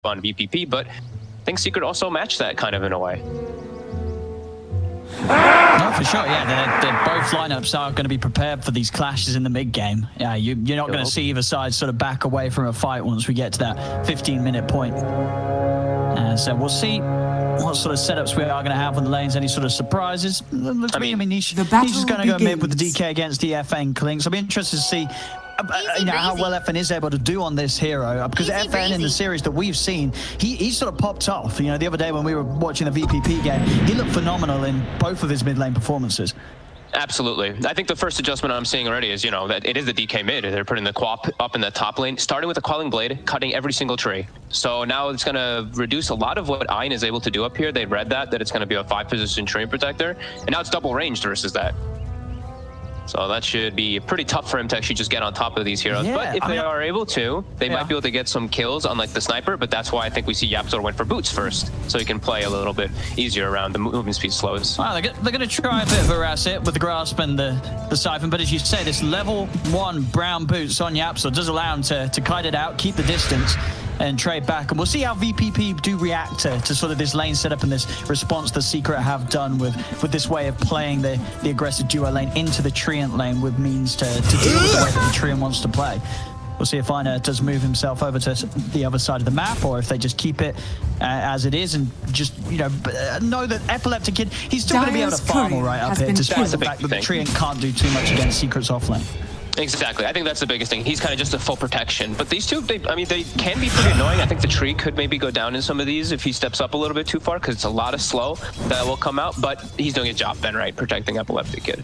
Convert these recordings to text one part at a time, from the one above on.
on VPP, but I think Secret also matched that kind of in a way. No, for sure, yeah. They're both lineups are going to be prepared for these clashes in the mid-game. Yeah, you're not going to see either side sort of back away from a fight once we get to that 15-minute point. So we'll see what sort of setups we are going to have on the lanes, any sort of surprises. Looks to me, I mean, Nisha's going to go mid with the DK against the FN Klings. I'll be interested to see how well FN is able to do on this hero, because FN in the series that we've seen, he sort of popped off. You know, the other day when we were watching the VPP game, he looked phenomenal in both of his mid lane performances. Absolutely. I think the first adjustment I'm seeing already is, you know, that it is the DK mid. They're putting the Quap up in the top lane, starting with the Quelling Blade, cutting every single tree. So now it's going to reduce a lot of what Iron is able to do up here. They read that it's going to be a 5-position tree protector, and now it's double ranged versus that. So that should be pretty tough for him to actually just get on top of these heroes. Yeah, but if they are able to, they might be able to get some kills on like the sniper, but that's why I think we see YapzOr went for boots first, so he can play a little bit easier around the movement speed slows. Well, they're going to try a bit of harass it with the grasp and the siphon, but as you say, this level 1 brown boots on YapzOr does allow him to kite it out, keep the distance, and trade back. And we'll see how VPP do react to sort of this lane setup and this response the Secret have done with this way of playing the aggressive duo lane into the Treant lane with means to deal with the way that the Treant wants to play. We'll see if Ina does move himself over to the other side of the map, or if they just keep it as it is and just, you know that Epileptic Kid, he's still going to be able to farm all right up here, despite the fact that the Treant can't do too much against Secret's offlane. Exactly. I think that's the biggest thing. He's kind of just a full protection. But these two, they can be pretty annoying. I think the tree could maybe go down in some of these if he steps up a little bit too far, because it's a lot of slow that will come out. But he's doing a job then, right? Protecting Epileptic Kid.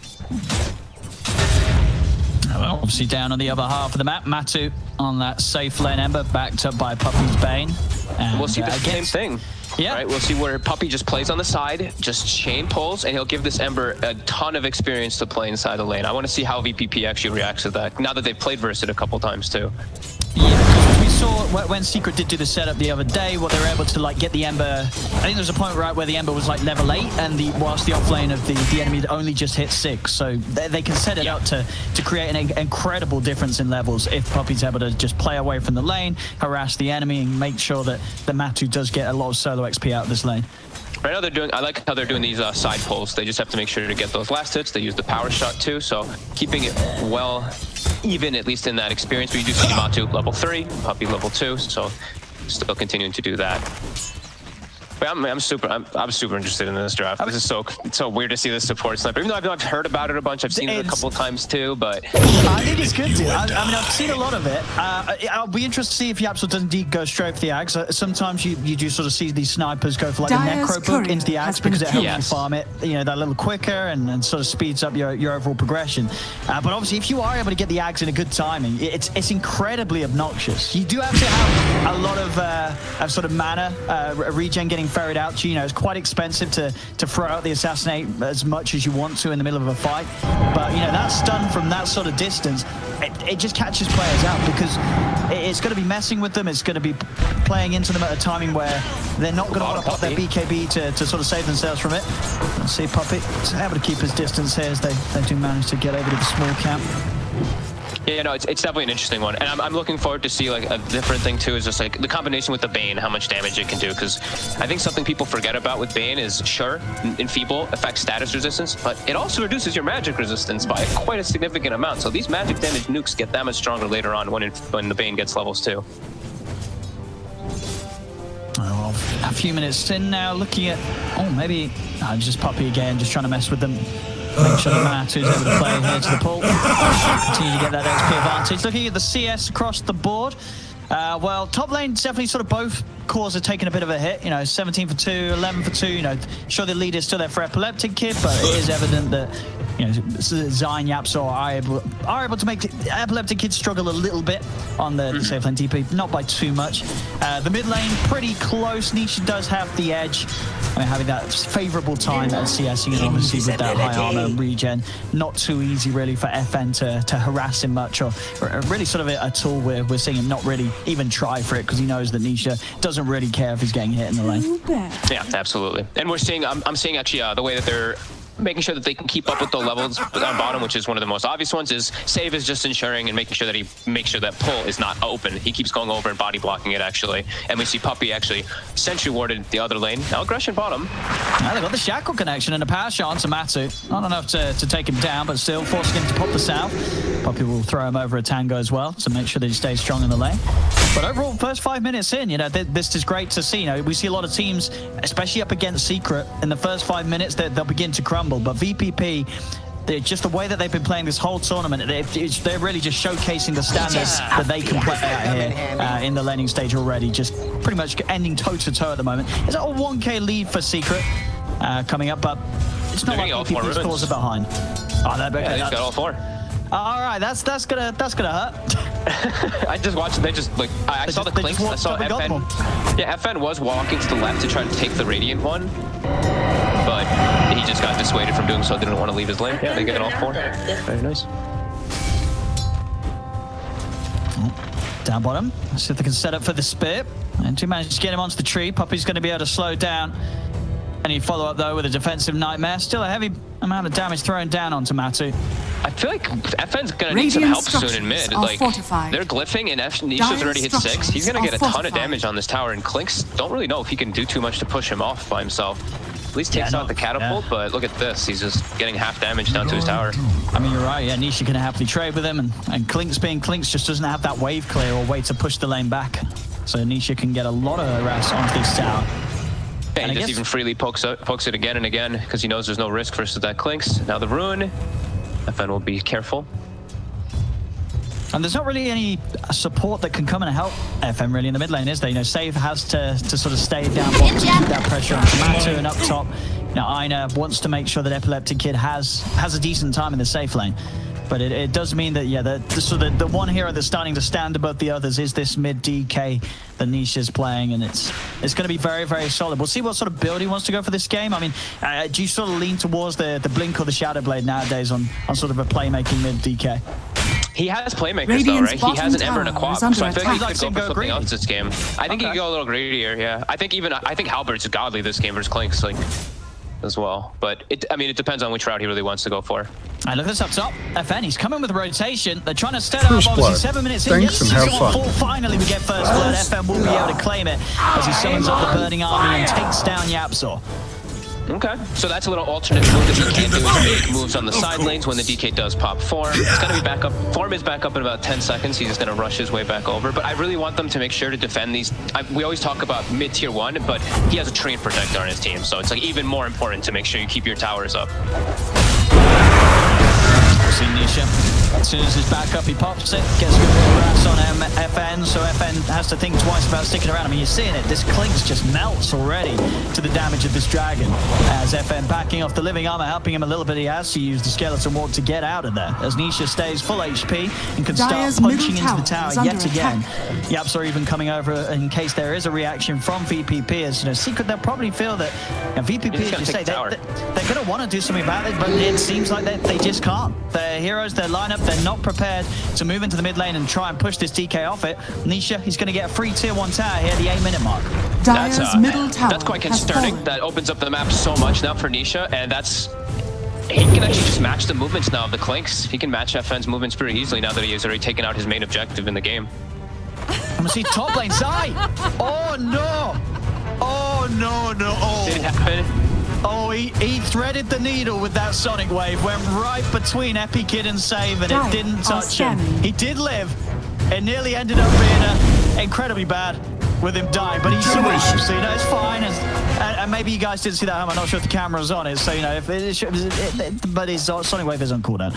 Well, obviously down on the other half of the map, Matu on that safe lane Ember, backed up by Puppey's Bane. And we'll see the same thing. Yeah. Right, we'll see where Puppey just plays on the side, just chain pulls, and he'll give this Ember a ton of experience to play inside the lane. I want to see how VPP actually reacts to that, now that they've played versus it a couple times too. Yeah, we saw when Secret did do the setup the other day, what they were able to like get the Ember. I think there was a point right where the Ember was like level 8, and whilst the offlane of the enemy only just hit 6, so they can set it up to create an incredible difference in levels if Puppey's able to just play away from the lane, harass the enemy, and make sure that the Matu does get a lot of solo XP out of this lane. Right now I like how they're doing these side pulls. They just have to make sure to get those last hits. They use the power shot too, so keeping it well even, at least in that experience. We do see Matu level 3, Puppey level 2, so still continuing to do that. But I'm super interested in this draft. This is so weird to see this support sniper. Even though I've heard about it a bunch, I've seen it a couple of times too. But I think it's good, dude. I mean, I've seen a lot of it. I'll be interested to see if YapzOr does indeed go straight for the Ags. Sometimes you do sort of see these snipers go for like the Necro book into the Ags because it helps you farm it, you know, that little quicker and sort of speeds up your overall progression. But obviously, if you are able to get the Ags in a good timing, it's incredibly obnoxious. You do have to have a lot of sort of mana regen getting ferried out to you. You know, it's quite expensive to throw out the assassinate as much as you want to in the middle of a fight, but you know, that stun from that sort of distance, it just catches players out because it's going to be messing with them. It's going to be playing into them at a timing where they're not going to want to pop their BKB to sort of save themselves from it. Let's see Puppey able to keep his distance here as they do manage to get over to the small camp. Yeah, no, it's definitely an interesting one, and I'm looking forward to see like a different thing too. Is just like the combination with the Bane, how much damage it can do. Because I think something people forget about with Bane is sure, Enfeeble affects status resistance, but it also reduces your magic resistance by quite a significant amount. So these magic damage nukes get that much stronger later on when the Bane gets levels too. Well, a few minutes in now, looking at maybe just Puppey again, just trying to mess with them. Make sure that Matu's able to play here to the pool. Continue to get that XP advantage. Looking at the CS across the board. Well, top lane definitely sort of both cores are taking a bit of a hit. You know, 17 for 2, 11 for 2. You know, sure the lead is still there for Epileptic Kid, but it is evident that, you know, Zine, YapzOr are able to make Epileptic Kid struggle a little bit on the safe lane DP, not by too much. The mid lane, pretty close. Nisha does have the edge. I mean, having that favorable time at CSing, and obviously with that high armor regen, not too easy really for FN to harass him much, or really sort of a tool where we're seeing him not really even try for it because he knows that Nisha doesn't really care if he's getting hit in the lane. Yeah, absolutely. And we're seeing, I'm seeing actually the way that they're making sure that they can keep up with the levels on bottom, which is one of the most obvious ones. Is Save is just ensuring and making sure that he makes sure that pull is not open. He keeps going over and body blocking it, actually. And we see Puppey actually sentry warded the other lane. Now aggression bottom. Now they got the shackle connection and a power shot onto Matu. Not enough to take him down, but still forcing him to pop the south. Puppey will throw him over a tango as well to make sure that he stays strong in the lane. But overall, first 5 minutes in, you know, this is great to see. You know, we see a lot of teams, especially up against Secret, in the first 5 minutes they'll begin to crumble. But VPP, just the way that they've been playing this whole tournament, they're really just showcasing the standards that they can play out here in the laning stage already. Just pretty much ending toe-to-toe at the moment. Is that a 1K lead for Secret coming up? But it's not like VPP scores are behind. Oh, yeah, he's got all 4. All right, that's gonna hurt. I just watched. They just like I saw the clinks. I saw FN. Yeah, FN was walking to the left to try to take the Radiant one, but he just got dissuaded from doing so. Didn't want to leave his lane. Yeah, they get all 4. Very nice. Down bottom. Let's see if they can set up for the spear. And to manage to get him onto the tree. Puppey's going to be able to slow down. And he follow up though with a defensive nightmare. Still a heavy amount of damage thrown down onto Matu. I feel like FN's gonna need some help soon in mid. Like they're glyphing and Nisha's already hit 6. He's gonna get a ton of damage on this tower, and Clinks don't really know if he can do too much to push him off by himself. At least takes out the catapult, but look at this. He's just getting half damage down to his tower. I mean, you're right. Yeah, Nisha can happily trade with him, and Clinks being Clinks just doesn't have that wave clear or way to push the lane back. So Nisha can get a lot of harass onto this tower. And he just even freely pokes it again and again because he knows there's no risk versus that Clinks. Now the rune. FN will be careful. And there's not really any support that can come and help FM really in the mid lane, is there? You know, Save has to sort of stay down bottom to keep that pressure on Matu, and up top, you know, Ina wants to make sure that Epileptic Kid has a decent time in the safe lane. But it does mean that, yeah, the one hero that's starting to stand above the others is this mid DK that Nisha's playing, and it's going to be very, very solid. We'll see what sort of build he wants to go for this game. I mean, do you sort of lean towards the Blink or the Shadow Blade nowadays on sort of a playmaking mid DK? He has playmakers though, right? He has an Ember and a Quap, so I feel like he could go for something else this game. I think he could go a little greedier, yeah. I think Halbert's godly this game versus Clinks, like, as well. But I mean, it depends on which route he really wants to go for. And look at this up top. FN, he's coming with a rotation. They're trying to set up, obviously 7 minutes in. Yes, finally we get first blood. FN will be able to claim it as he summons up the Burning Army and takes down Yapzor. Okay, so that's a little alternate move that he can do is make moves on the side lanes when the DK does pop form. It's going to be back up. Form is back up in about 10 seconds. He's just going to rush his way back over. But I really want them to make sure to defend these. We always talk about mid-tier 1, but he has a Treant Protector on his team. So it's like even more important to make sure you keep your towers up. See Nisha. As soon as he's back up, he pops it, gets a good harass on FN, so FN has to think twice about sticking around. I mean, you're seeing it. This Clinks just melts already to the damage of this dragon. As FN backing off the living armor, helping him a little bit, he has to use the skeleton ward to get out of there. As Nisha stays full HP and can start punching into the tower yet again. Yaps are even coming over in case there is a reaction from VPP. As you know, Secret, they'll probably feel that VPP, as you say, they're going to want to do something about it, but it seems like they just can't. Their heroes, their lineup, they're not prepared to move into the mid lane and try and push this DK off it. Nisha, he's going to get a free tier 1 tower here at the 8-minute mark. That's quite concerning. That opens up the map so much now for Nisha, and he can actually just match the movements now of the Clinks. He can match FN's movements pretty easily now that he has already taken out his main objective in the game. I'm gonna see top lane Zai. Oh no! Oh no! Oh. Did it happen? Oh, he threaded the needle with that Sonic Wave, went right between Epikid and Save, and it didn't touch him. He did live. It nearly ended up being incredibly bad with him dying, but he survived, so you know, it's fine. And maybe you guys didn't see that home. I'm not sure if the camera's on it, so you know, if but his Sonic Wave is on cooldown.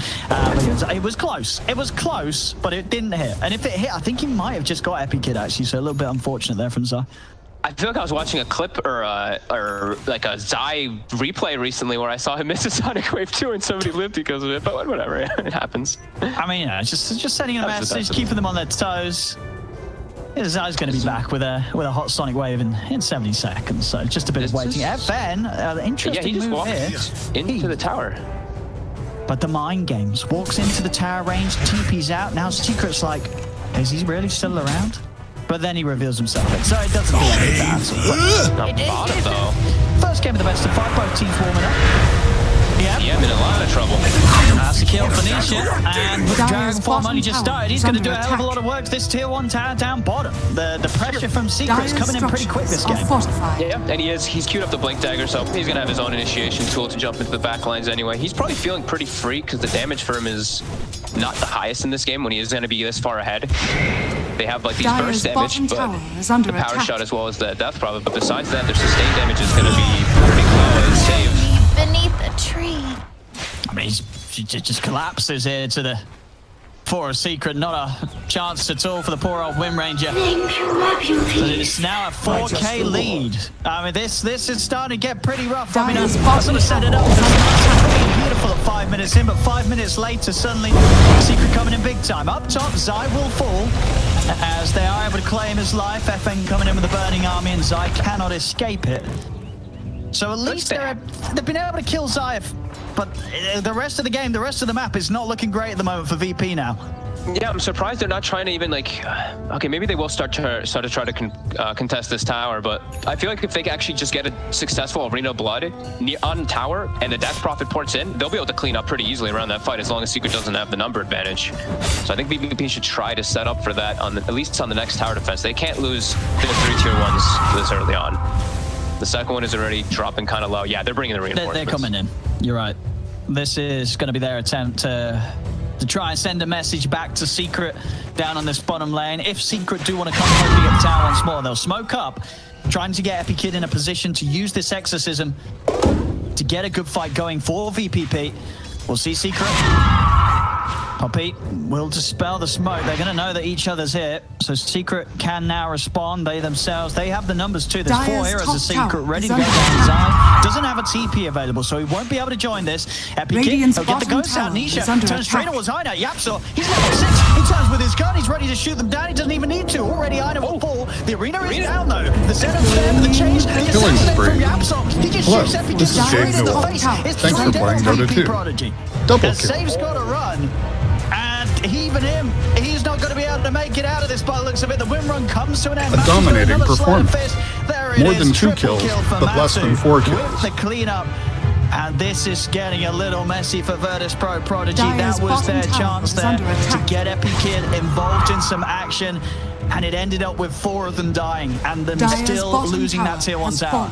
It was close. It was close, but it didn't hit. And if it hit, I think he might have just got Epikid actually, so a little bit unfortunate there from Zai. I feel like I was watching a clip or like a Zai replay recently where I saw him miss a Sonic Wave too and somebody lived because of it, but whatever, it happens. I mean, yeah, just sending a message, keeping them on their toes. Zai's going to be back with a hot Sonic Wave in 70 seconds, so just a bit of waiting. FN, interesting move here. Into the tower. But the mind games, walks into the tower range, TP's out, now Secret's like, is he really still around? But then he reveals himself. So it doesn't feel like that. Not bottom, though. First game of the best of 5, both teams warming up. Yep. DM in a lot of trouble. That's a kill for Nisha, and with Dragon Form only just started, he's going to do a hell of a lot of work. This tier 1 tower down bottom. The pressure from Secret is coming in pretty quick this game. Yeah, and he's queued up the Blink Dagger, so he's going to have his own initiation tool to jump into the back lines anyway. He's probably feeling pretty free because the damage for him is not the highest in this game when he is going to be this far ahead. They have like these burst damage, but the power shot as well as the death probably. But besides that, their sustained damage is going to be pretty low and save. Beneath the tree. I mean, he just collapses here to the for a Secret. Not a chance at all for the poor old Wind Ranger. But it's now a 4K lead. I mean, this is starting to get pretty rough. I mean, I sort of set it up. Pretty beautiful at 5 minutes in, but 5 minutes later, suddenly Secret coming in big time. Up top, Zai will fall as they are able to claim his life. FN coming in with the Burning Army, and Zai cannot escape it. So at least they've been able to kill Zai, but the rest of the game, the rest of the map is not looking great at the moment for VP now. Yeah, I'm surprised they're not trying to even like. Okay, maybe they will start to try to contest this tower, but I feel like if they actually just get a successful Arena Blood on tower and the Death Prophet ports in, they'll be able to clean up pretty easily around that fight as long as Secret doesn't have the number advantage. So I think VP should try to set up for that on at least on the next tower defense. They can't lose the 3 tier 1s this early on. The second one is already dropping kind of low. Yeah, they're bringing the reinforcements. They're coming in. You're right. This is going to be their attempt to try and send a message back to Secret down on this bottom lane. If Secret do want to come hoping at the tower once more, they'll smoke up, trying to get Epikid in a position to use this exorcism to get a good fight going for VPP. We'll see Secret. Poppy will dispel the smoke. They're going to know that each other's here. So Secret can now respond. They themselves, they have the numbers too. There's 4 heroes of Secret ready to go down. Zai doesn't have a TP available, so he won't be able to join this. Epikid, he'll get the ghost out. Nisha turns straight towards Ina. Yapso, he's level 6. He turns with his gun. He's ready to shoot them down. He doesn't even need to. Already Ina will fall. The arena is down though. The setup's there for the chase. The assassinate from Yapso. He just shoots Epikid straight in the face. It's Thanks for playing Dota 2. Prodigy. Double kill. Save's got to run. Even him, he's not going to be able to make it out of this by the looks of it. The win run comes to an end. A dominating performance. More than 2 kills, but less than 4 kills. With the cleanup. And this is getting a little messy for Virtus Prodigy. That was their chance there to get Epikid involved in some action. And it ended up with 4 of them dying and them still losing that tier 1 tower.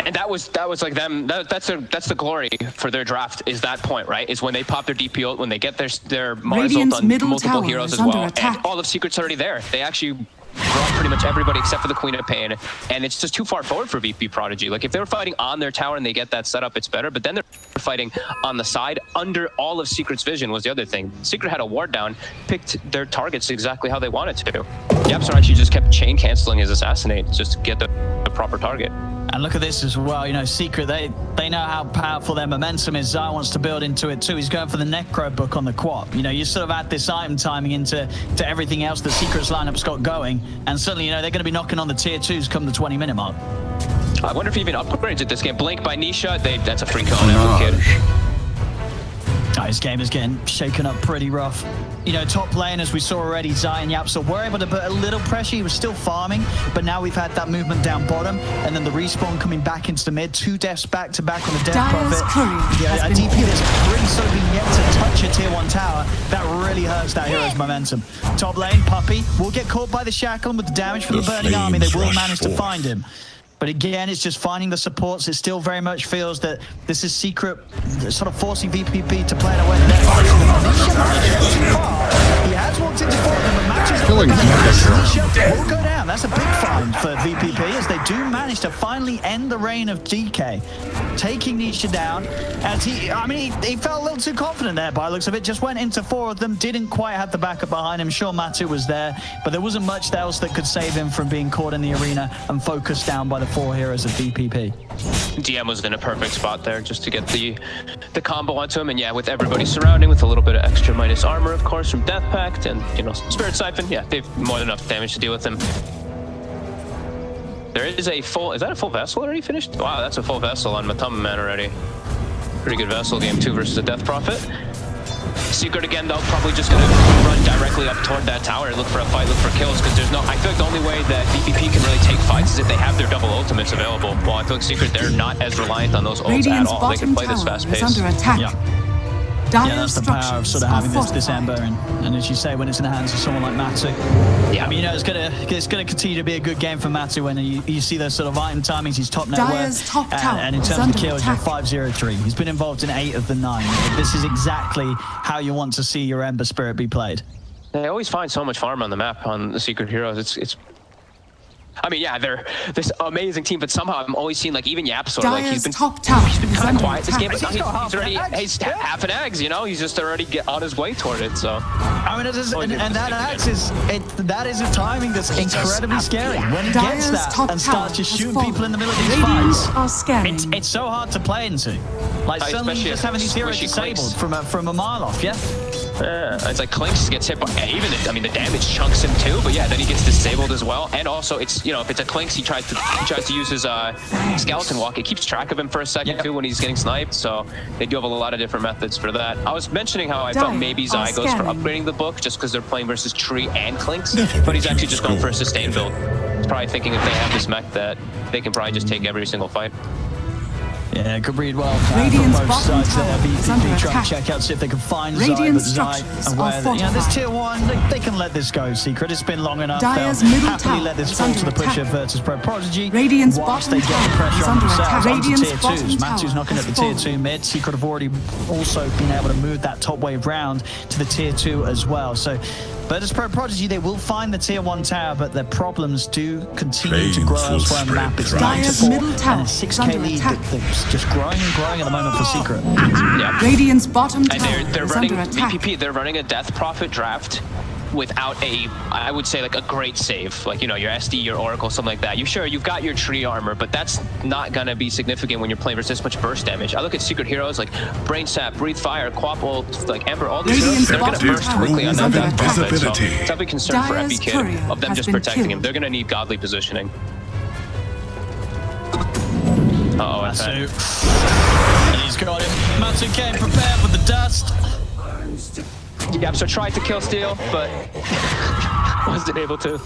And that was like them. That's the glory for their draft. Is that point, right? Is when they pop their DP ult, when they get their Mars ult on multiple heroes as well, and all of Secret's already there. They actually brought pretty much everybody except for the Queen of Pain, and it's just too far forward for VP Prodigy. Like if they were fighting on their tower and they get that set up, it's better. But then they're fighting on the side under all of Secret's vision was the other thing. Secret had a ward down, picked their targets exactly how they wanted to. Yapso actually just kept chain canceling his assassinate just to get the proper target. And look at this as well, you know, Secret, they know how powerful their momentum is. Zai wants to build into it too. He's going for the Necro book on the quad. You know, you sort of add this item timing into everything else that Secret's lineup's got going, and suddenly, you know, they're going to be knocking on the tier 2s come the 20-minute mark. I wonder if he even upgrades it this game. Blink by Nisha, that's a free kill on Epikid. Oh, his game is getting shaken up pretty rough. You know, top lane, as we saw already, Zai and Yapso were able to put a little pressure. He was still farming, but now we've had that movement down bottom, and then the respawn coming back into the mid. 2 deaths back-to-back on the Death Prophet. Yeah, a DP that's really sort of been yet to touch a tier 1 tower. That really hurts that hero's momentum. Top lane, Puppy will get caught by the shackle, and with the damage from the Burning Army, they will manage to find him. But again, it's just finding the supports. It still very much feels that this is Secret sort of forcing VPP to play it away. He has walked into 4 of them, but matches will go down. That's a big find for VPP as they do manage to finally end the reign of DK. Taking Nisha down as he felt a little too confident there by the looks of it. Just went into 4 of them, didn't quite have the backup behind him. Sure, Matu was there, but there wasn't much else that could save him from being caught in the arena and focused down by the 4 heroes of VPP. DM was in a perfect spot there just to get the combo onto him, and yeah, with everybody surrounding with a little bit of extra minus armor, of course, from Death Pact and, you know, Spirit Siphon, yeah, they've more than enough damage to deal with him. There is a full, is that a full vessel already finished? Wow, that's a full vessel on Matama Man already. Pretty good vessel game 2 versus the Death Prophet. Secret again, though, probably just going to run directly up toward that tower and look for a fight, look for kills, because there's no... I feel like the only way that VPP can really take fights is if they have their double ultimates available. Well, I feel like Secret, they're not as reliant on those ults at all. They can play this fast pace. Under attack. Yeah, that's the power of sort of having this Ember, and as you say, when it's in the hands of someone like Matsu, yeah, I mean, you know, it's gonna continue to be a good game for Matsu when you see those sort of item timings. He's top net worth, and in terms of kills, you're 5-0-3. He's been involved in 8 of the 9. This is exactly how you want to see your Ember Spirit be played. They always find so much farm on the map on the Secret heroes. It's I mean, yeah, they're this amazing team, but somehow I'm always seeing, like, even Yapsor, like, he's been kind of quiet this game, but he's half an eggs, you know? He's just already on his way toward it, so. I mean, and that axe that is a timing that's incredibly scary. When he gets that and starts just shooting people in the middle of these fights, it's so hard to play into. Like, suddenly you're just having these heroes disabled from a mile off, yeah? Yeah, it's like Clinks gets hit by, I mean, the damage chunks him too, but yeah, then he gets disabled as well. And also, it's, you know, if it's a Clinks, he tries to use his skeleton walk. It keeps track of him for a second too when he's getting sniped. So they do have a lot of different methods for that. I was mentioning how I felt maybe Zai goes for upgrading the book just because they're playing versus Tree and Clinks, but he's actually just going for a sustain build. He's probably thinking if they have this mech that they can probably just take every single fight. Yeah, could read well from both sides there. VPP trying to check out, see if they can find Zai, but Zai aware that, you know, this tier 1, they can let this go, Secret. It's been long enough. They'll happily let this fall to the Pushka Virtus Prodigy whilst they get the pressure on themselves onto tier 2s. Matsu's knocking at the tier 2 mid. Secret have already also been able to move that top wave round to the tier 2 as well. So Virtus Prodigy, they will find the tier 1 tower, but their problems do continue to grow elsewhere on the map. It's 9-4 and a 6k lead that's just growing and growing at the moment for Secret. Yep. Radiant's bottom tower and they're running VPP. They're running a Death Prophet draft without I would say, like, a great save, like, you know, your SD, your Oracle, something like that. You've got your tree armor, but that's not gonna be significant when you're playing versus this much burst damage. I look at Secret heroes like Brain Sap, Breathe Fire, Quap Ult, like Ember, all these heroes, they're gonna burst quickly on that Death Prophet. So it's a big concern for FB Kid of them just protecting him. They're gonna need godly positioning. Uh-oh, Matsu. And he's got him. Matsu came prepared with the dust. Yeah, so tried to kill Steel, but wasn't able to.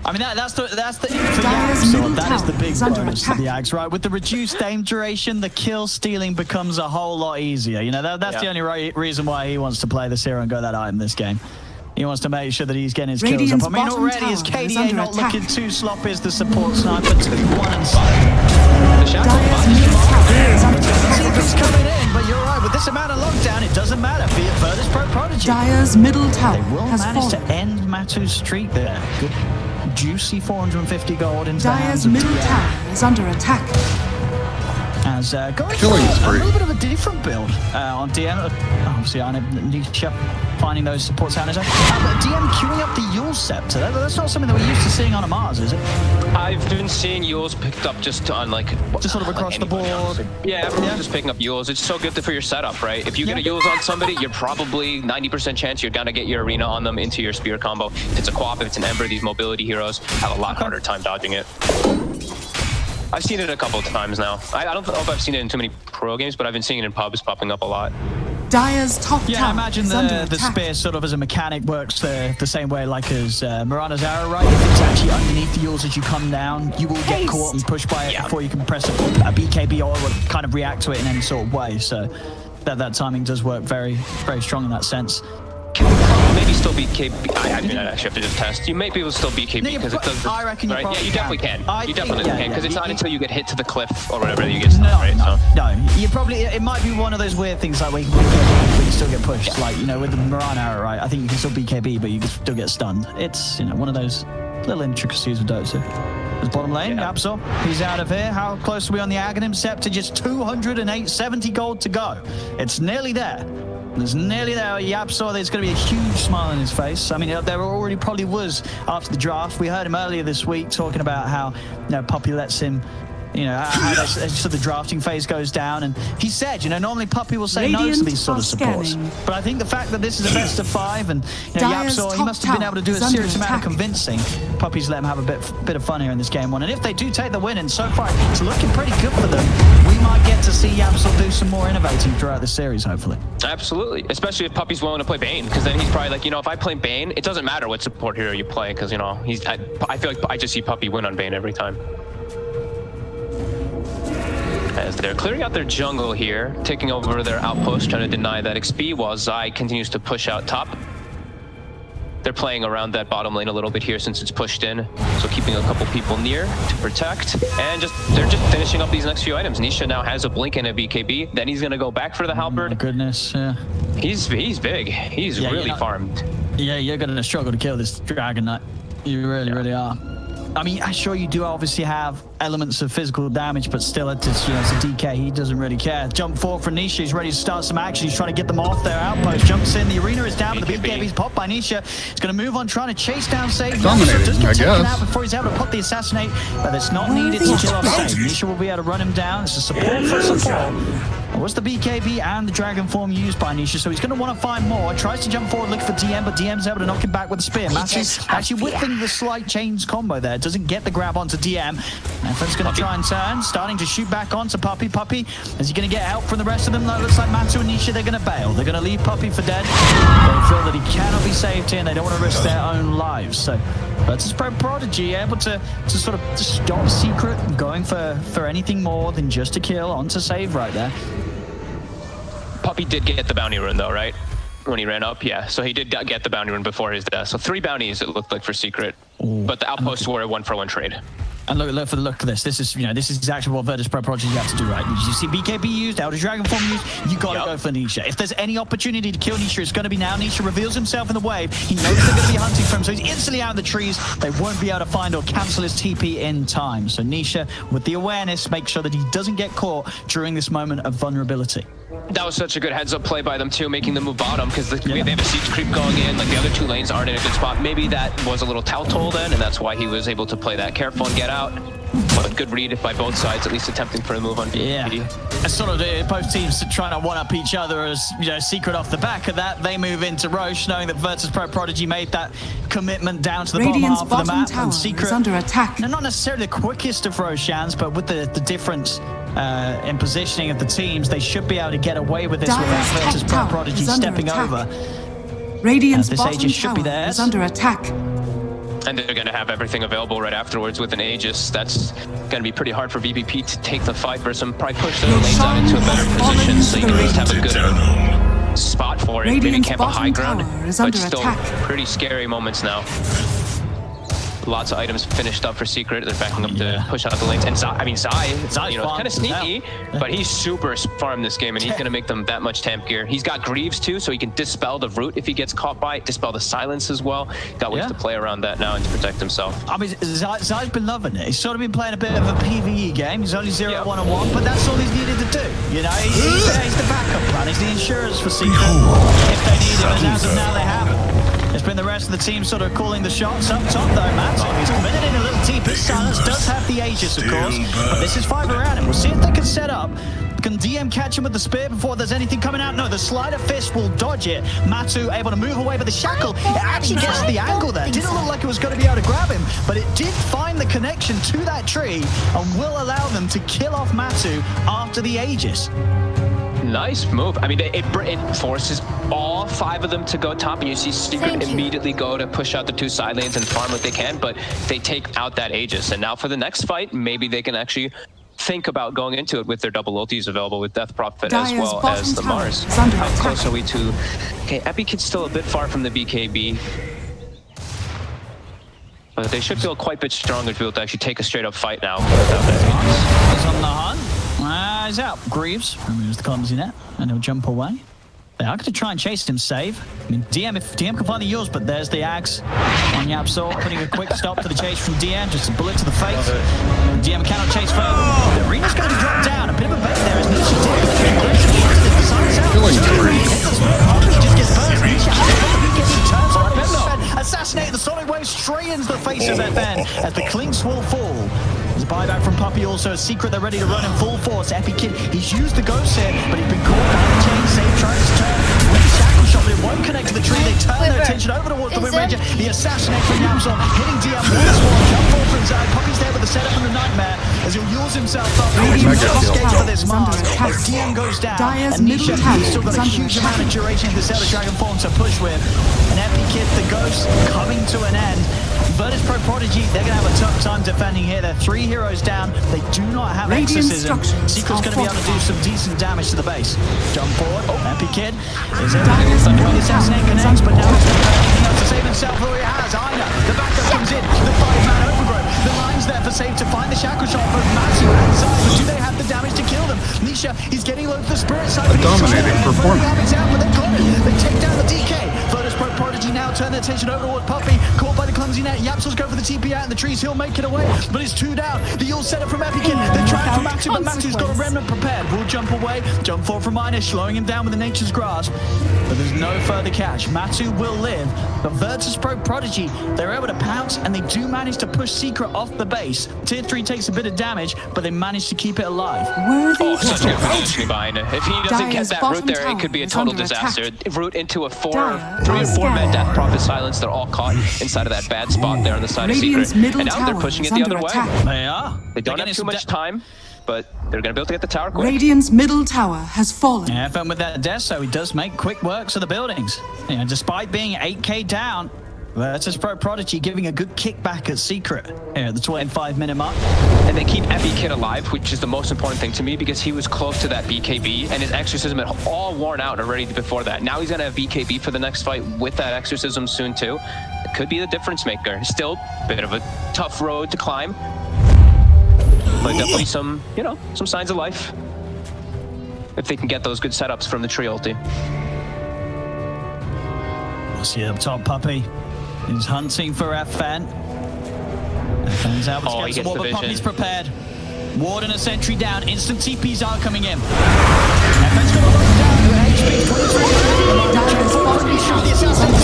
I mean, that's the for Yagg, that is the big bonus for the Yaggs, right? With the reduced aim duration, the kill stealing becomes a whole lot easier. You know, that's the only reason why he wants to play this hero and go that item this game. He wants to make sure that he's getting his kills up. I mean, already his KDA not looking too sloppy as the support sniper, 2-1 and 5. The shadow Secret's coming in, but you're right. With this amount of lockdown, it doesn't matter. Be it Virtus Prodigy. Dire's middle tower they will manage to end Matu's streak there. Good, juicy 450 gold into Dire's middle tower is under attack. As going for a little bit of a different build on DM. Obviously, I know Nisha finding those support sounders. DM queuing up the Yule Scepter. That's not something that we're used to seeing on a Mars, is it? I've been seeing Yules picked up just on, like, just sort of across the board. Yeah, everyone's just picking up Yules. It's so good for your setup, right? If you get a Yules on somebody, you're probably 90% chance you're gonna get your arena on them into your spear combo. If it's a Quap, if it's an Ember, these mobility heroes have a lot harder time dodging it. I've seen it a couple of times now. I don't know if I've seen it in too many pro games, but I've been seeing it in pubs popping up a lot. Dire's top tower. I imagine the spear sort of as a mechanic works the same way like as Mirana's arrow, right? If it's actually underneath the yours as you come down, you will get caught and pushed by it before you can press a BKB or kind of react to it in any sort of way. So that timing does work very, very strong in that sense. Maybe still BKB. I mean, I actually have to just test. You may be able to still BKB because it does. I reckon you probably Yeah, you definitely can. You definitely can because it's not you, until you get hit to the cliff or whatever that you get stunned, right? No. You probably it might be one of those weird things like where you can BKB but you still get pushed. Like, you know, with the Mirana arrow, right? I think you can still BKB but you can still get stunned. It's, you know, one of those little intricacies of Dota. There's bottom lane, Yapsor. He's out of here. How close are we on the Aghanim Scepter? Just 270 gold to go. It's nearly there. There's nearly there. Yapsor, there's going to be a huge smile on his face. I mean, there already probably was after the draft. We heard him earlier this week talking about how, you know, Poppy lets him, you know, how so the drafting phase goes down. And he said, you know, normally Puppy will say no to Radiant these sort of are supports. scanning. But I think the fact that this is a best of 5 and, you know, Dire's Yapsor, he top must have been able to do a tower is serious under amount of attack. convincing Puppy's let him have a bit of fun here in this game 1. And if they do take the win, and so far it's looking pretty good for them, we might get to see Yapsor do some more innovating throughout the series, hopefully. Absolutely, especially if Puppy's willing to play Bane, because then he's probably like, you know, if I play Bane, it doesn't matter what support hero you play, because, you know, I feel like I just see Puppy win on Bane every time. As they're clearing out their jungle here, taking over their outpost, trying to deny that XP, while Zai continues to push out top. They're playing around that bottom lane a little bit here since it's pushed in, so keeping a couple people near to protect, and they're just finishing up these next few items. Nisha now has a blink and a BKB, then he's gonna go back for the halberd. Oh my goodness, yeah. He's big. He's really farmed. Yeah, you're gonna struggle to kill this Dragon Knight. You really are. I mean, sure, you do obviously have elements of physical damage, but still, it's, you know, it's a DK. He doesn't really care. Jump forward from Nisha. He's ready to start some action. He's trying to get them off their outpost. Jumps in. The arena is down, but the BKB's popped by Nisha. He's going to move on, trying to chase down Save. Dominating, Just get I taken guess. out before he's able to put the assassinate, but it's not needed to kill off Save. Nisha will be able to run him down. It's a support for support. It was the BKB and the Dragon Form used by Nisha, so he's going to want to find more. Tries to jump forward, look for DM, but DM's able to knock him back with a spear. Matthew actually whipping the slight chains combo there. Doesn't get the grab onto DM. Fred's going to try and turn, starting to shoot back onto Puppy. Puppy, is he going to get help from the rest of them? No, it looks like Matsu and Nisha, they're going to bail. They're going to leave Puppy for dead. They feel that he cannot be saved here, and they don't want to risk their own lives. So Virtus Prodigy able to sort of stop Secret going for anything more than just a kill onto Save right there. Puppy did get the bounty rune though, right? When he ran up, yeah. So he did get the bounty rune before his death. So 3 bounties it looked like for Secret. Ooh. But the outposts were a 1-for-1 trade. And look at this. This is, you know, this is exactly what Virtus Prodigy you have to do, right? You see BKB used, Elder Dragon Form used, you gotta go for Nisha. If there's any opportunity to kill Nisha, it's gonna be now. Nisha reveals himself in the wave. He knows they're gonna be hunting for him, so he's instantly out in the trees. They won't be able to find or cancel his TP in time. So Nisha, with the awareness, make sure that he doesn't get caught during this moment of vulnerability. That was such a good heads-up play by them too, making them move bottom, because they have a siege creep going in. Like the other 2 lanes aren't in a good spot. Maybe that was a little telltale then, and that's why he was able to play that careful and get out. But good read by both sides, at least attempting for a move on BKB. Yeah, it's sort of both teams trying to one-up each other as, you know, Secret off the back of that. They move into Roche, knowing that Virtus Prodigy made that commitment down to the Radiant's bottom half of the map. tower And Secret is under attack. Now, not necessarily the quickest of Roshans, but with the difference in positioning of the teams, they should be able to get away with this without Dire's Virtus top Prodigy tower is under stepping attack. over. Radiant's this bottom Aegis should be tower theirs. is under attack. And they're going to have everything available right afterwards with an Aegis. That's going to be pretty hard for VPP to take the fight versus them. Probably push their lanes out into a better position, so you can just have a good spot for it. Maybe Radiant's camp a high bottom ground, tower is but under still attack. pretty scary moments now. Lots of items finished up for Secret. They're backing up to push out the lanes. And Zai, you know, kind of sneaky, but he's super farmed this game, and he's going to make them that much temp gear. He's got Greaves too, so he can dispel the root if he gets caught by it, dispel the silence as well. Got ways to play around that now and to protect himself. I mean, Zai's been loving it. He's sort of been playing a bit of a PvE game. He's only 0-1-1, but that's all he's needed to do. You know, he's the backup plan. He's the insurance for Secret if they need him, and as of now, they have it. It's been the rest of the team sort of calling the shots up top, though, Matt. He's committed in a little TP. Silence does have the Aegis, of course, but this is 5 around him. We'll see if they can set up. Can DM catch him with the spear before there's anything coming out? No, the sleight of fist will dodge it. Matu able to move away, but the shackle, it actually gets the angle there. It didn't look like it was going to be able to grab him, but it did find the connection to that tree and will allow them to kill off Matu after the Aegis. Nice move. I mean, it forces all 5 of them to go top, and you see Secret immediately go to push out the 2 side lanes and farm what they can, but they take out that Aegis. And now for the next fight, maybe they can actually think about going into it with their double ultis available with Death Prophet as well as the Mars. How close are we to... Okay, Epi Kid's still a bit far from the BKB. But they should feel quite a bit stronger to be able to actually take a straight up fight now. He's on the hunt. He's out. Greaves removes the clumsy net, and he'll jump away. They are going to try and chase him, Save. I mean, if DM can find the yours, but there's the Axe on Yapsor, putting a quick stop to the chase from DM, just a bullet to the face. DM cannot chase further. The arena's going to be dropped down. A bit of a bait there as Nisha just gets burned. Turns on FN. Assassinated the Sonic Wave straight into the face of FN as the Clinks will fall. There's a buyback from Puppey also. A Secret, they're ready to run in full force. Epi Kid, he's used the ghost here, but he's been caught behind the chain. Save tries to turn with the shackle shot, but it won't connect to the tree. They turn their attention over towards the Wind Ranger. The assassinate from Yamsel, hitting DM once more. Jump forward from Zag. Puppey's there with the setup from the Nightmare as he'll use himself up. He's escape for this mask. As DM goes down, and Nisha, he's still got a huge amount of duration to Zelda Dragon Form to push with. And Epi Kid, the ghost, coming to an end. Virtus Prodigy, they're going to have a tough time defending here. They're 3 heroes down. They do not have exorcism. Secret's going to be able to do some decent damage to the base. Jump forward. Epi Kid is able to do something when the assassinate connects, but now he's going to have anything else to save himself. Who he has, Aina. The backup comes in. The 5-man overgrowth. The line's there for save to find the shackle shot for Matsu inside. But do they have the damage to kill them? Nisha, he's getting low to the spirit side. A dominating performance. But they've got it. They take down the DK. Virtus Prodigy now turn their attention over toward Puppey. Caught by the clumsy net. Yapsel's go for the TP out in the trees. He'll make it away, but it's 2 down. The Yule setup from Epi Kid. They're trying for Matsu, but Matsu's got a remnant prepared. Will jump away. Jump forward from Minus, slowing him down with the Nature's Grasp. But there's no further catch. Matsu will live, but Virtus Prodigy, they're able to pounce, and they do manage to push Secret off the base. Tier 3 takes a bit of damage, but they manage to keep it alive. Such a good positioning behind. If he doesn't get that root there, it could be a total disaster. Root into a 3 or 4-man Death Prophet silence. They're all caught inside of that bad spot there on the side of Secret. And now they're pushing it the other way. They are. They don't have too much time, but they're going to be able to get the tower quick. Radiant's middle tower has fallen. Yeah, FM with that death, so he does make quick works of the buildings. You know, despite being 8k down, Virtus Prodigy giving a good kickback at Secret here at the 25-minute mark. And they keep Epi Kid alive, which is the most important thing to me, because he was close to that BKB, and his exorcism had all worn out already before that. Now he's going to have BKB for the next fight with that exorcism soon too. It could be the difference maker. Still a bit of a tough road to climb, but definitely some, you know, some signs of life if they can get those good setups from the tree ulti. We'll see up top, Puppey. He's hunting for FN. FN's out to get some more, but Puppey's prepared. Ward and a sentry down. Instant TPs are coming in. FN's going to lock down to an HP 23. The assassin. The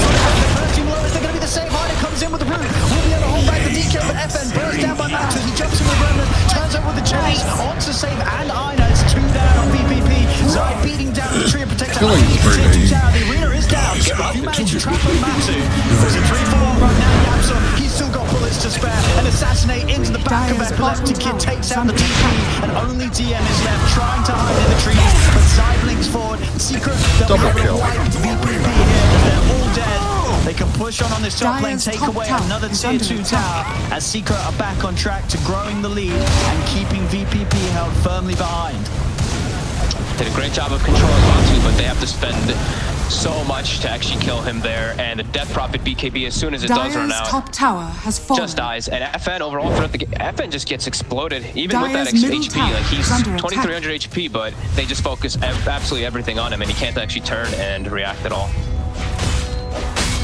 first team lowers. They're going to be the same height. It comes in with the root. Will be able to hold back the DK, but FN bursts down by Max as he jumps in with Remnant. Turns over with the chase. On to save and Aina. It's 2 down on BPP. Zai beating down the tree and protecting the arena is down. You manage to trap on Matsu. There's a 3-4 right now. Yapsel, he's still got bullets to spare. And assassinate into the back of Epileptic Kid takes out the DP. And only DM is left trying to hide in the trees. But Zai blinks forward. Secret, they'll be able to wipe VPP here. They're all dead. They can push on this top lane, take away another tier 2 tower. As Secret are back on track to growing the lead and keeping VPP held firmly behind. Did a great job of controlling Batu, but they have to spend so much to actually kill him there. And the Death Prophet BKB, as soon as it does run out, top tower has fallen. just dies. And FN overall throughout the game, FN just gets exploded, even with that HP. Like, he's 2300 HP, but they just focus absolutely everything on him, and he can't actually turn and react at all.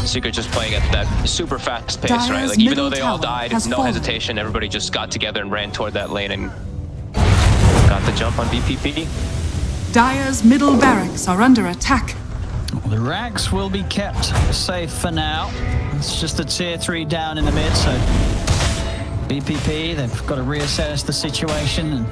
Secret just playing at that super fast pace, right? Like, even though they all died, no hesitation, everybody just got together and ran toward that lane and got the jump on BPP. Dire's middle barracks are under attack. The racks will be kept safe for now. It's just a tier 3 down in the mid, so BPP, they've got to reassess the situation and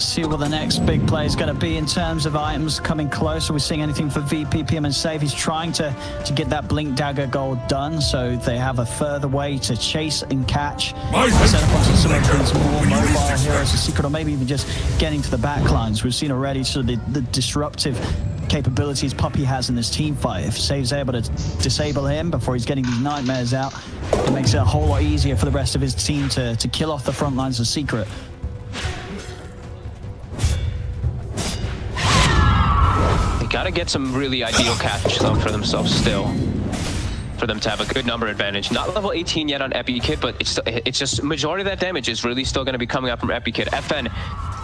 see what the next big play is going to be in terms of items coming close. Are we seeing anything for VPP? And Save, he's trying to get that Blink Dagger gold done, so they have a further way to chase and catch. Set up onto some more mobile heroes, a Secret, or maybe even just getting to the back lines. We've seen already sort of the disruptive capabilities Puppey has in this team fight. If Save's able to disable him before he's getting these nightmares out, it makes it a whole lot easier for the rest of his team to kill off the front lines of Secret. Gotta get some really ideal catch though for themselves still, for them to have a good number advantage. Not level 18 yet on Epi Kid, but it's just majority of that damage is really still going to be coming up from Epi Kid. FN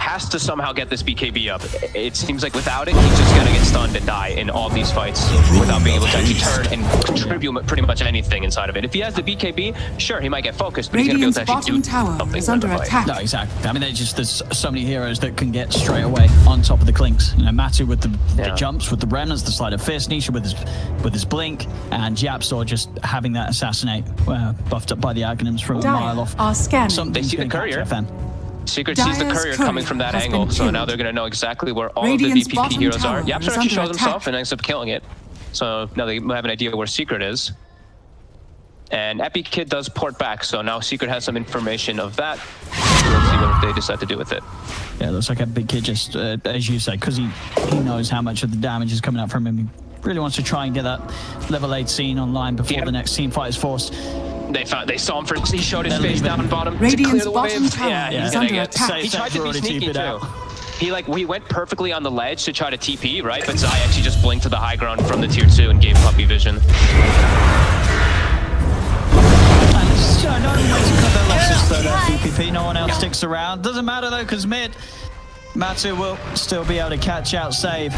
has to somehow get this BKB up. It seems like without it, he's just gonna get stunned and die in all these fights without being able to actually turn and contribute pretty much anything inside of it. If he has the BKB, sure, he might get focused, but he's gonna be able to actually do something is under with the fight. attack. No, exactly. I mean, there's so many heroes that can get straight away on top of the Clinks. You know, Matu with the jumps, with the remnants, the sleight of fist, Nisha with his blink, and Japsor just having that assassinate buffed up by the Aghanims from a mile off. Are scanning. They see the courier. Secret sees the Dyer's courier coming from that has been angle, so killed. now they're going to know exactly where all Radiant's of the VPP bottom heroes tower are. Yapster is actually under shows attack. himself and ends up killing it. So now they have an idea where Secret is. And Epic Kid does port back, so now Secret has some information of that. Let's see what they decide to do with it. Yeah, it looks like Epic Kid just, as you say, because he knows how much of the damage is coming out from him. He really wants to try and get that level 18 online before the next team fight is forced. They saw him first. He showed his face down bottom Radiant's to clear the bottom wave. tower Yeah, he's is gonna under get. attack. He tried to be Already sneaky TP'd too. out. He went perfectly on the ledge to try to TP, right? But Zai actually just blinked to the high ground from the tier 2 and gave puppy vision. No one wants to cut their losses though, that VPP. No one else sticks around. Doesn't matter though, because Matu will still be able to catch out save.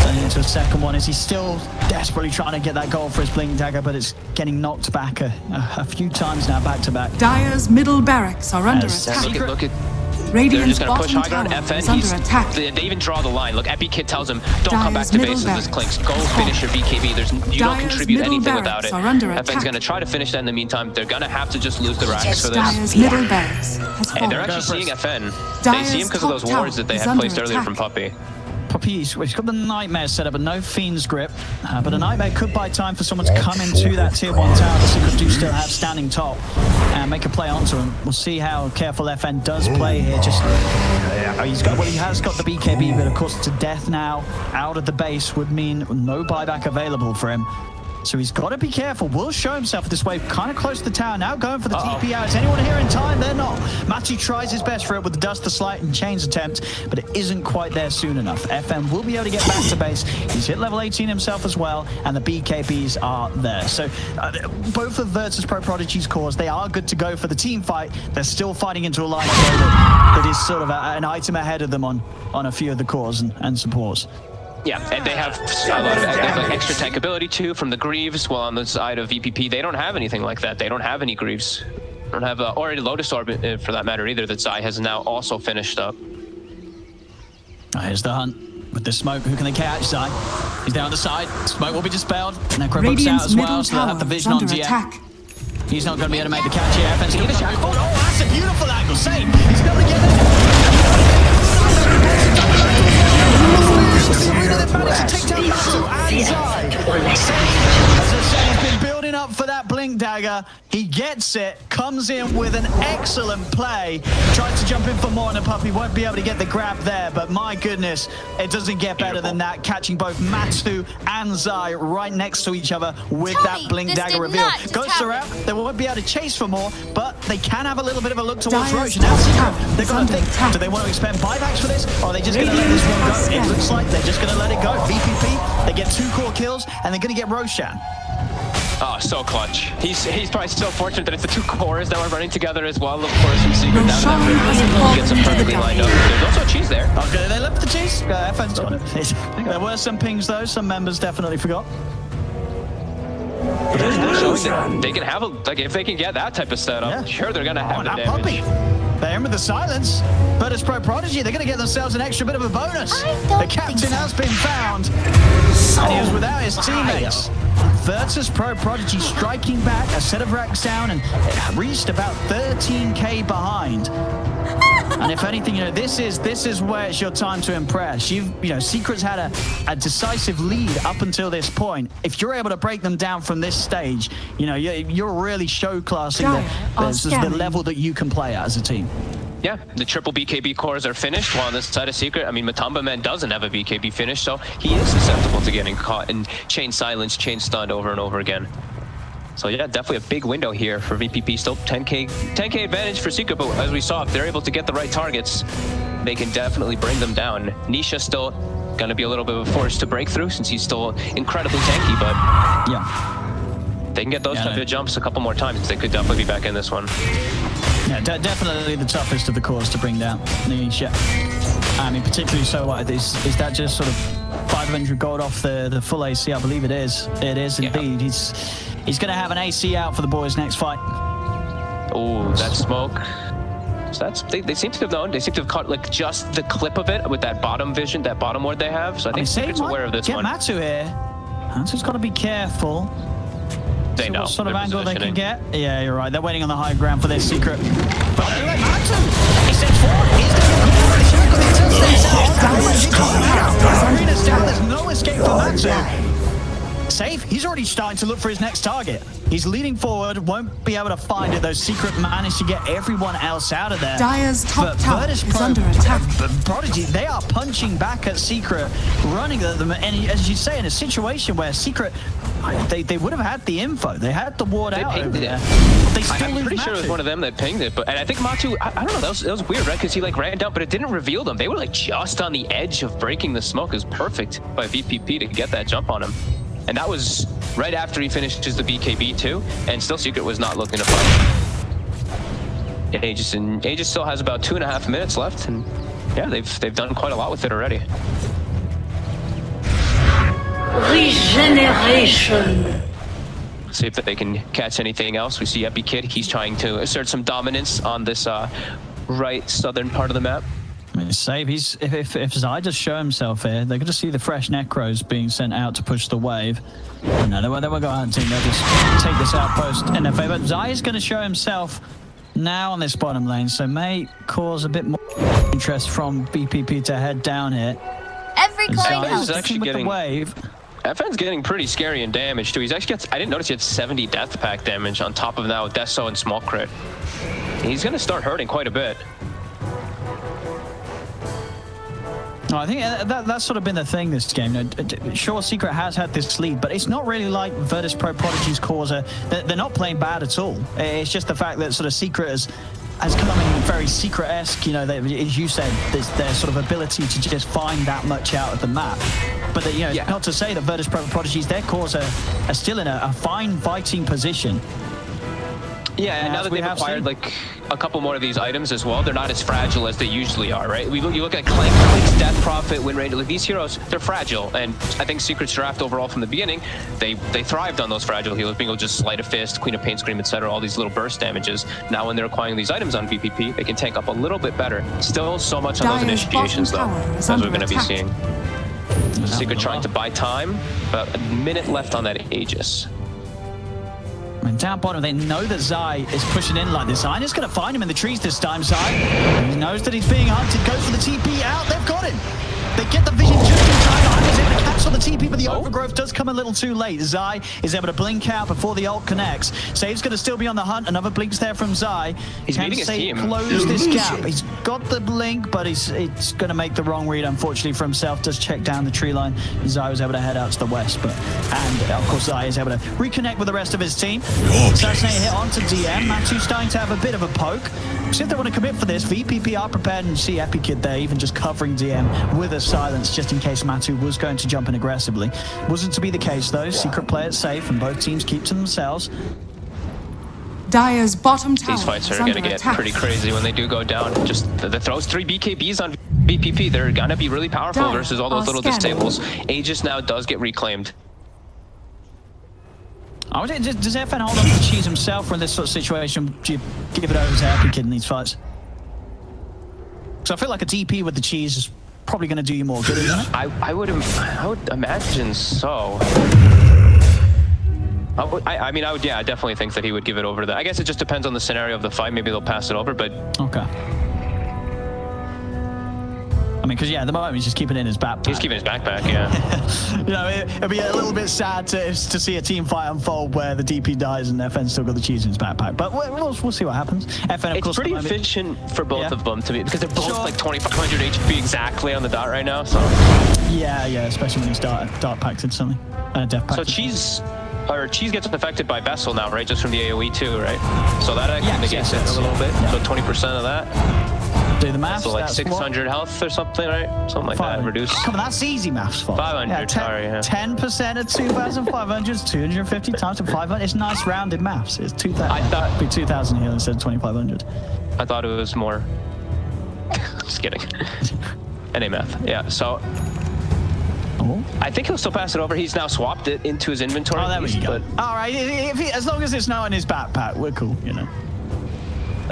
Turning into a second one. Is he still desperately trying to get that goal for his Blink Dagger, but it's getting knocked back a few times now, back to back. Dyer's middle barracks are under attack. Look at they're Radiant's just going to push bottom high ground. tower FN, is under attack. they even draw the line. Look, Epi Kid tells him, don't come back Dyer's to middle base with this barracks Clinks. Go has finish your BKB. You don't Dyer's contribute middle anything without barracks it. are under FN's attack. going to try to finish that in the meantime. They're going to have to just lose the racks for this. Dyer's middle barracks has And they're fallen. actually seeing FN. They Dyer's see him because of those top wards that they tower had is placed under earlier attack. from Puppy. Puppy, he's got the Nightmare set up, but no Fiend's Grip. But a Nightmare could buy time for someone to come into that tier 1 tower. The Secret do still have standing top and make a play onto him. We'll see how careful FN does play here. Just he has got the BKB, but of course to death now out of the base would mean no buyback available for him. So he's got to be careful. Will show himself with this wave kind of close to the tower. Now going for the TP out. Is anyone here in time? They're not. Matu tries his best for it with the Dust, the Slight, and Chains attempt, but it isn't quite there soon enough. FM will be able to get back to base. He's hit level 18 himself as well, and the BKBs are there. So both of Virtus Prodigy's cores, they are good to go for the team fight. They're still fighting into a lineup that is sort of an item ahead of them on a few of the cores and supports. Yeah, and they have a lot of like extra tank ability too from the Greaves, while on the side of VPP, they don't have anything like that. They don't have any Greaves. They don't have or any Lotus Orb for that matter either, that Zai has now also finished up. Here's the hunt. With the smoke, who can they catch? Zai. He's down the side. Smoke will be dispelled. Necrobook's out as well, so they'll have the vision on Dia. He's not going to be able to make the catch here. FN's going to get the Oh, that's a beautiful angle. Save. He's going to get it. Managed to take down Matu and Zai. As I said, he's been building up for that Blink Dagger. He gets it, comes in with an excellent play. Tries to jump in for more, and the Puppy won't be able to get the grab there. But my goodness, it doesn't get better than that. Catching both Matu and Zai right next to each other with that Blink Dagger reveal. Ghosts are out. They won't be able to chase for more, but they can have a little bit of a look towards Roshan. Now Secret, they're going to think, do they want to expend buybacks for this, or are they just going to let this one go? It looks like they're just going to let it go. VPP, they get 2 core kills, and they're going to get Roshan. Oh, so clutch. He's probably so fortunate that it's the 2 cores that were running together as well, of course, from Secret down that gets them perfectly lined up. There's also a cheese there. Okay, they left the cheese. FN's got it. There were some pings though, some members definitely forgot. They can have if they can get that type of setup, sure they're gonna have the damage. Puppy. They're in with the silence. Virtus Prodigy, they're gonna get themselves an extra bit of a bonus. The captain has been found, and he was without his teammates. Virtus Prodigy striking back, a set of racks down, and reached about 13k behind. And if anything, this is where it's your time to impress. Secret's had a decisive lead up until this point. If you're able to break them down from this stage, you're really showclassing the level that you can play at as a team. Yeah, the triple BKB cores are finished, while on this side of Secret, I mean, Matamba Man doesn't have a BKB finish, so he is susceptible to getting caught and chain silence, chain stunned over and over again. So yeah, definitely a big window here for VPP. Still 10k advantage for Secret, but as we saw, if they're able to get the right targets, they can definitely bring them down. Nisha still gonna be a little bit of a force to break through since he's still incredibly tanky, but yeah, they can get those type of jumps a couple more times. They could definitely be back in this one. Yeah, definitely the toughest of the cores to bring down. Nisha. I mean, particularly so. Is that just sort of 500 gold off the full AC? I believe it is. It is indeed. He's going to have an AC out for the boys next fight. Oh, that smoke. So they seem to have known. They seem to have caught like just the clip of it with that bottom vision, that bottom ward they have. So I think Secret's aware of this one. Get Matu here. Matu's got to be careful. They know what sort of angle they can positioning. get. Yeah, you're right. They're waiting on the high ground for their Secret. But Matu, he steps forward. He's going to get There's no escape for Matu. Safe. He's already starting to look for his next target. He's leading forward, won't be able to find it. Those Secret managed to get everyone else out of there. Dire's top tower is under attack. Prodigy, they are punching back at Secret, running at them. And as you say, in a situation where Secret, they would have had the info. They had the ward out over there. They still I'm pretty sure it was one of them that pinged it. And I think Matu, I don't know, that was weird, right? Because he like ran down, but it didn't reveal them. They were like just on the edge of breaking the smoke. It was perfect by VPP to get that jump on him. And that was right after he finishes the BKB too, and still Secret was not looking to fight. And Aegis still has about 2.5 minutes left, and yeah, they've done quite a lot with it already. Regeneration. See if they can catch anything else. We see Epi Kid. He's trying to assert some dominance on this right southern part of the map. Save. If Zai just show himself here, they're going to see the fresh Necros being sent out to push the wave. No, they won't go hunting. They'll just take this outpost in their favor. Zai is going to show himself now on this bottom lane, so may cause a bit more interest from BPP to head down here. Every coin helps. Actually with getting the wave. FN's getting pretty scary in damage too. He's actually I didn't notice he had 70 death pack damage on top of that with Deso and small crit. He's going to start hurting quite a bit. No, I think that's sort of been the thing this game. Sure, Secret has had this lead, but it's not really like Virtus Pro Prodigy's cause. They're not playing bad at all. It's just the fact that sort of Secret has come in very Secret-esque. You know, as you said, their sort of ability to just find that much out of the map. But not to say that Virtus Pro Prodigy's their cause are still in a fine fighting position. Yeah, and now that they've acquired like a couple more of these items as well, they're not as fragile as they usually are, right? You look at Clank, Death Prophet, Win Rate, like these heroes, they're fragile. And I think Secret's draft overall from the beginning, they thrived on those fragile heroes, being able to just Sleight of Fist, Queen of Pain Scream, etc., all these little burst damages. Now when they're acquiring these items on VPP, they can tank up a little bit better. Still so much on those initiations though, as we're going to be seeing. Secret trying to buy time, about a minute left on that Aegis. I mean, down bottom, they know that Zai is pushing in like this. Zai is going to find him in the trees this time, Zai. He knows that he's being hunted, goes for the TP out. They've got him. They get the vision just in time. He's able to cancel the TP, but the overgrowth does come a little too late. Zai is able to blink out before the ult connects. Save's going to still be on the hunt. Another blink's there from Zai. He's meeting his team. Close this gap. He's got the blink, but it's going to make the wrong read, unfortunately, for himself. Does check down the tree line. Zai was able to head out to the west, and of course Zai is able to reconnect with the rest of his team. Assassinate hit onto DM. Matu's starting to have a bit of a poke. See if they want to commit for this. VPP are prepared, and see Epi Kid there, even just covering DM with a silence, just in case Matu was going to jump in aggressively. Wasn't to be the case though. Secret play it safe, and both teams keep to themselves. Dire's bottom tower. These fights are going to get pretty crazy when they do go down. Just the throws 3 BKBs on VPP. They're going to be really powerful versus all those little disables. Aegis now does get reclaimed. Does FN hold on to Cheese himself, or in this sort of situation, do you give it over to Epi Kid in these fights? So I feel like a DP with the Cheese is probably going to do you more good, isn't it? I would imagine so. I mean, I would, yeah, I definitely think that he would give it over to that. I guess it just depends on the scenario of the fight. Maybe they'll pass it over, but... Okay. I mean, because, yeah, at the moment, he's just keeping it in his backpack. He's keeping his backpack, yeah. You know, it'd be a little bit sad to see a team fight unfold where the DP dies and FN's still got the cheese in his backpack. But we'll see what happens. FN, of course, it's pretty efficient for both of them, to me, because they're both like 2,500 HP exactly on the dot right now, so... Yeah, especially when he's dark packs instantly. Death pack. So Cheese gets affected by Vessel now, right? Just from the AoE too, right? So that actually negates it a little bit. Yeah. So 20% of that. Do the maths. So like that's 600 health or something, right? Something like that. Reduce. Come on, that's easy maths, Fox. 500, sorry. Yeah. 10% of 2,500 is 250 times 500. It's nice rounded maths. It's 2,000. I thought it'd be 2,000 here instead of 2,500. I thought it was more. Just kidding. NA math. Yeah. So. Oh. I think he'll still pass it over. He's now swapped it into his inventory. Oh, there we go. All right. As long as it's not in his backpack, we're cool. You know.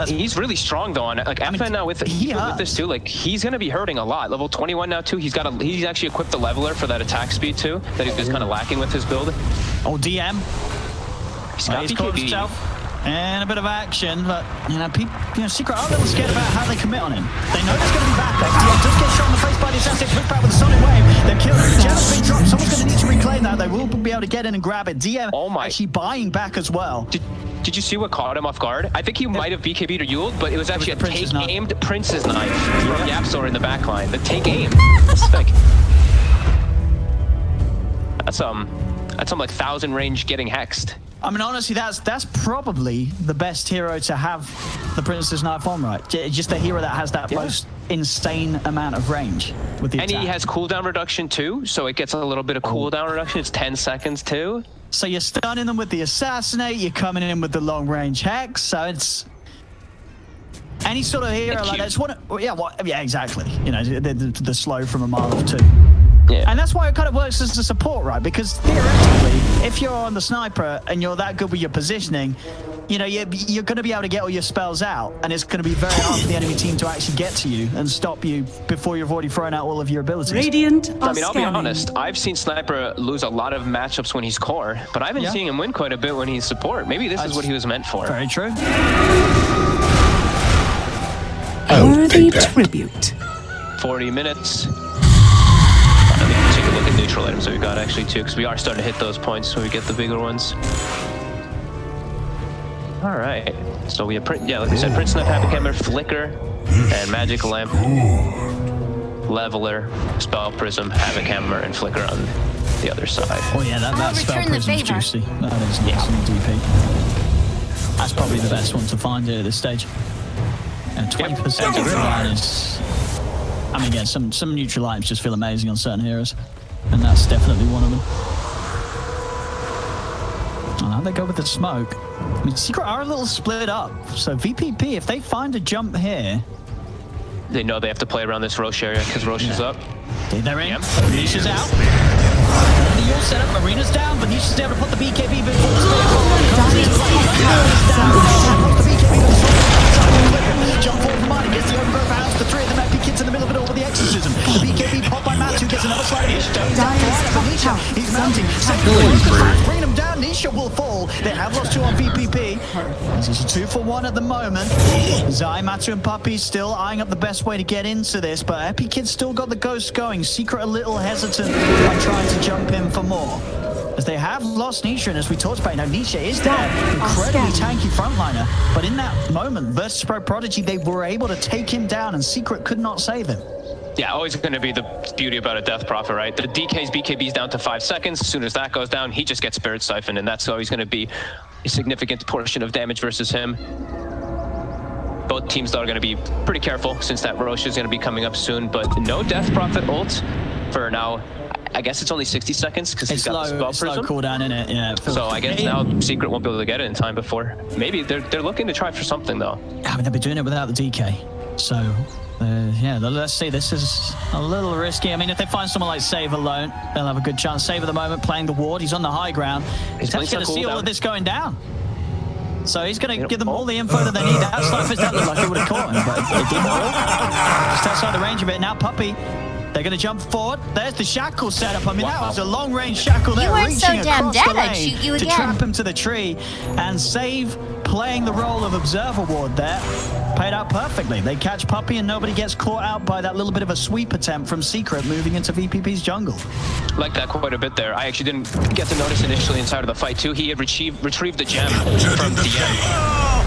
He's really strong though on like FN now with this too. Like he's gonna be hurting a lot. Level 21 now too. He's actually equipped the leveler for that attack speed too. That he was kind of lacking with his build. Oh, DM. He's caught himself. And a bit of action, but Secret are a little scared about how they commit on him. They know there's going to be backup. DM does get shot in the face by the assassin, push back with a solid wave. They're killing him. The gem's been dropped. Someone's going to need to reclaim that. They will be able to get in and grab it. DM actually buying back as well. Did you see what caught him off guard? I think he might have BKB'd or Yuled, but it was actually a take-aimed Prince's knife from Yap Store in the back line. The take-aim. That's some like 1,000 range getting hexed. I mean, honestly, that's probably the best hero to have the Princess Knife on, right? Just the hero that has that most insane amount of range with the attack. And he has cooldown reduction too, so it gets a little bit of cooldown reduction. It's 10 seconds too. So you're stunning them with the Assassinate, you're coming in with the long range hex, so it's any sort of hero like that. Yeah, exactly. You know, the slow from a mile or two. Yeah. And that's why it kind of works as a support, right? Because theoretically, if you're on the sniper and you're that good with your positioning, you know, you're going to be able to get all your spells out, and it's going to be very hard for the enemy team to actually get to you and stop you before you've already thrown out all of your abilities. Radiant are I mean, I'll be honest, I've seen Sniper lose a lot of matchups when he's core, but I've been seeing him win quite a bit when he's support. Maybe this is what he was meant for. Very true. worthy tribute. 40 minutes. Take a look at neutral items that we got actually too, because we are starting to hit those points when we get the bigger ones. All right, so we have like I said, Prince Knife, Happy Hammer, Flicker, and Magic Lamp, Leveler, Spell Prism, Havoc Hammer, and Flicker on the other side. Oh yeah, that Spell Prism's juicy. That is nice in DP. That's probably the best one to find here at this stage. And 20% of line is. I mean, again, some neutral items just feel amazing on certain heroes, and that's definitely one of them. And how they go with the smoke. I mean, Secret are a little split up, so VPP, if they find a jump here... They know they have to play around this Roche area, because Roche is up. They're in. Nisha's out. You're set up, Marina's down, but Nisha's able to put the BKB before jump forward from mine, gets the overgrowth house, the three of them MP kids in the middle of it all with the exorcism. The BKB pop by Matsu gets another slide of Nisha. He's mounting. Bring him down, Nisha will fall. They have lost 2 on VPP. This is a 2-for-1 at the moment. Zai, Matsu and Puppy still eyeing up the best way to get into this, but Epi Kid's still got the ghost going. Secret a little hesitant by trying to jump in for more. As they have lost Nisha, and as we talked about, now Nisha is there, incredibly tanky frontliner, but in that moment, Virtus Prodigy, they were able to take him down, and Secret could not save him. Yeah, always going to be the beauty about a Death Prophet, right? The DK's BKB's down to 5 seconds. As soon as that goes down, he just gets Spirit Siphoned, and that's always going to be a significant portion of damage versus him. Both teams, though, are going to be pretty careful since that Roche is going to be coming up soon, but no Death Prophet ult for now. I guess it's only 60 seconds because he's got the Spell Prism. Slow cooldown in it, yeah. So I guess now Secret won't be able to get it in time before. Maybe they're looking to try for something, though. I mean, they'll be doing it without the DK. So, yeah, let's see. This is a little risky. I mean, if they find someone like Save alone, they'll have a good chance. Save at the moment playing the ward. He's on the high ground. He's actually going to see all of this going down. So he's going to give them all the info that they need. That Snipers, that looked like it would have caught him, but it didn't. Just outside the range of it. Now Puppy, they're going to jump forward. There's the shackle setup. I mean, that was a long-range shackle there, reaching across the lane to trap him to the tree. And Save, playing the role of Observer Ward there, paid out perfectly. They catch Puppy and nobody gets caught out by that little bit of a sweep attempt from Secret moving into VPP's jungle. Like that quite a bit there. I actually didn't get to notice initially inside of the fight too. He had retrieved the gem from DM.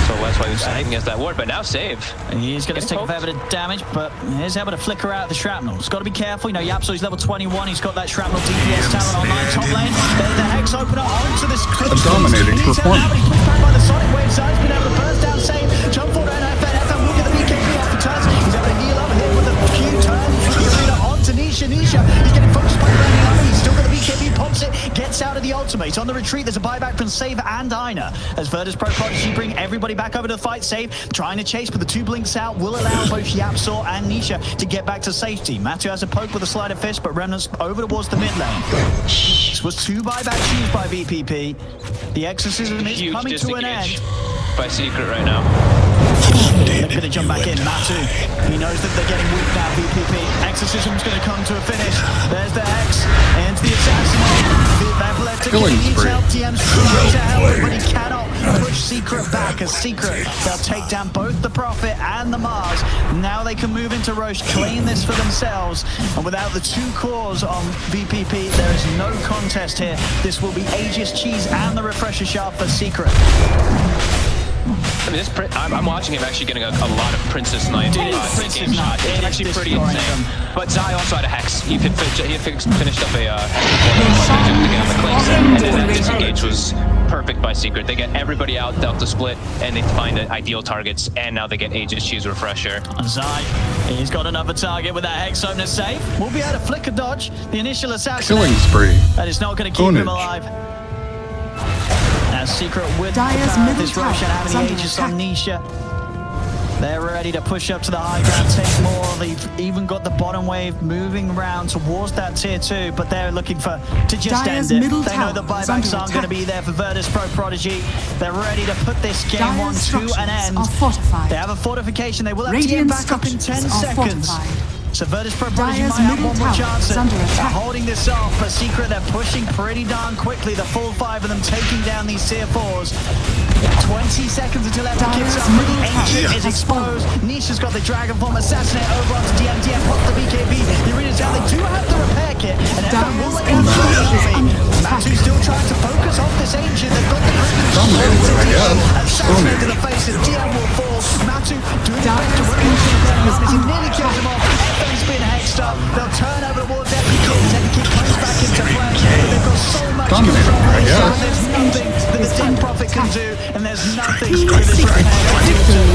So that's why he was saving against that ward, but now Save. He's going to take a fair bit of damage, but he's able to flicker out the shrapnel. He's got to be careful. You know, Yapso, he's level 21. He's got that shrapnel DPS talent online. Top lane, the Hex opener onto this clip. A dominating performance. He's pushed back by the Sonic Wave, so he's been able to burst down Save. Jump forward, and FM will get the BKB retreat. There's a buyback from Save and Ina as Virtus Pro Prodigy bring everybody back over to the fight. Save trying to chase, but the 2 blinks out will allow both Yapsaw and Nisha to get back to safety. Matu has a poke with a sleight of fist, but Remnant's over towards the mid lane. This was 2 buybacks used by VPP. The exorcism is Huge coming to an end. by Secret right now. They're going to jump back in. Matu, he knows that they're getting weak now, VPP. Exorcism's going to come to a finish. There's the Hex, into the assassinate. The epileptic needs help. TM's trying to help, but he cannot push Secret back. As Secret, they'll take down both the Prophet and the Mars. Now they can move into Roche, claim this for themselves. And without the 2 cores on VPP, there is no contest here. This will be Aegis Cheese and the Refresher Shard for Secret. I mean, I'm watching him actually getting a lot of Princess Knight in-game shots. It's actually pretty insane. But Zai also had a Hex. He finished up a Hex before to get on the clinks, and then that disengage was perfect by Secret. They get everybody out, Delta split, and they find the ideal targets, and now they get Aegis Cheese Refresher. Zai, he's got another target with that Hex opener safe. We'll be able to flicker dodge the initial assassinate. Killing spree. And it's not going to keep him alive. As Secret with this Roshan having the Aegis on Nisha. They're ready to push up to the high ground, take more. They've even got the bottom wave moving around towards that tier 2, but they're looking to just end it. They know the buybacks aren't going to be there for Virtus Pro Prodigy. They're ready to put this game 1 to an end. They have a fortification. They will have to get back up in 10 seconds. So Virtus Pro Prodigy might have one more chance at holding this off, but Secret, they're pushing pretty darn quickly. The full 5 of them taking down these tier 4s. 20 seconds until that kicks off, but the Ancient is exposed. Nisha's got the Dragon Form, assassinate over onto DM, pop the BKB. The arena's down, they do have the repair kit, and Evan will lay down Matu's still trying to focus off this Ancient. They've got the assassinate to the face, and DM will fall. Matu doing the best to work as he nearly kills him off. He's been hexed up. They'll turn over towards Epic Kid. Epic Kid comes back into play, but they've got so much control. There's nothing that the Dead Prophet can do, and there's nothing that this repair can do.